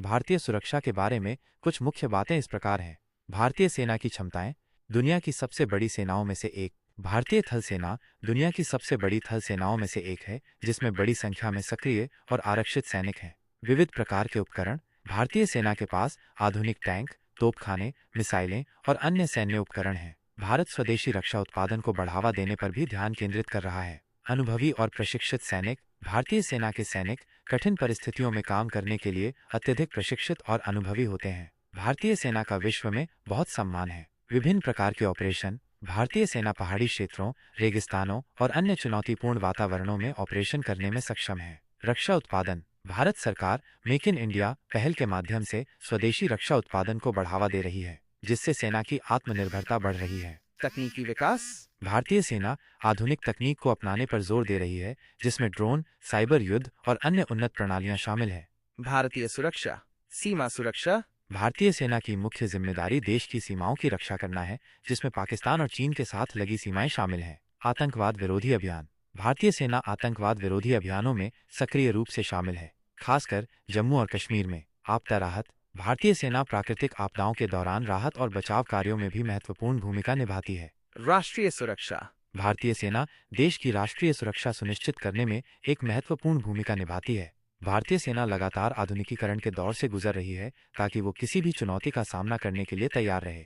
भारतीय सुरक्षा के बारे में कुछ मुख्य बातें इस प्रकार हैं। भारतीय सेना की क्षमताएं। दुनिया की सबसे बड़ी सेनाओं में से एक। भारतीय थल सेना दुनिया की सबसे बड़ी थल सेनाओं में से एक है, जिसमें बड़ी संख्या में सक्रिय और आरक्षित सैनिक हैं। विविध प्रकार के उपकरण। भारतीय सेना के पास आधुनिक टैंक, तोपखाने, मिसाइलें और अन्य सैन्य उपकरण हैं। भारत स्वदेशी रक्षा उत्पादन को बढ़ावा देने पर भी ध्यान केंद्रित कर रहा है। अनुभवी और प्रशिक्षित सैनिक। भारतीय सेना के सैनिक कठिन परिस्थितियों में काम करने के लिए अत्यधिक प्रशिक्षित और अनुभवी होते हैं। भारतीय सेना का विश्व में बहुत सम्मान है। विभिन्न प्रकार के ऑपरेशन। भारतीय सेना पहाड़ी क्षेत्रों, रेगिस्तानों और अन्य चुनौतीपूर्ण वातावरणों में ऑपरेशन करने में सक्षम है। रक्षा उत्पादन। भारत सरकार मेक इन इंडिया पहल के माध्यम से स्वदेशी रक्षा उत्पादन को बढ़ावा दे रही है, जिससे सेना की आत्मनिर्भरता बढ़ रही है। तकनीकी विकास। भारतीय सेना आधुनिक तकनीक को अपनाने पर जोर दे रही है, जिसमें ड्रोन, साइबर युद्ध और अन्य उन्नत प्रणालियां शामिल हैं। भारतीय सुरक्षा। सीमा सुरक्षा। भारतीय सेना की मुख्य जिम्मेदारी देश की सीमाओं की रक्षा करना है, जिसमें पाकिस्तान और चीन के साथ लगी सीमाएं शामिल हैं। आतंकवाद विरोधी अभियान। भारतीय सेना आतंकवाद विरोधी अभियानों में सक्रिय रूप से शामिल है, खासकर जम्मू और कश्मीर में। आपदा राहत। भारतीय सेना प्राकृतिक आपदाओं के दौरान राहत और बचाव कार्यों में भी महत्वपूर्ण भूमिका निभाती है। राष्ट्रीय सुरक्षा। भारतीय सेना देश की राष्ट्रीय सुरक्षा सुनिश्चित करने में एक महत्वपूर्ण भूमिका निभाती है। भारतीय सेना लगातार आधुनिकीकरण के दौर से गुजर रही है, ताकि वो किसी भी चुनौती का सामना करने के लिए तैयार रहे।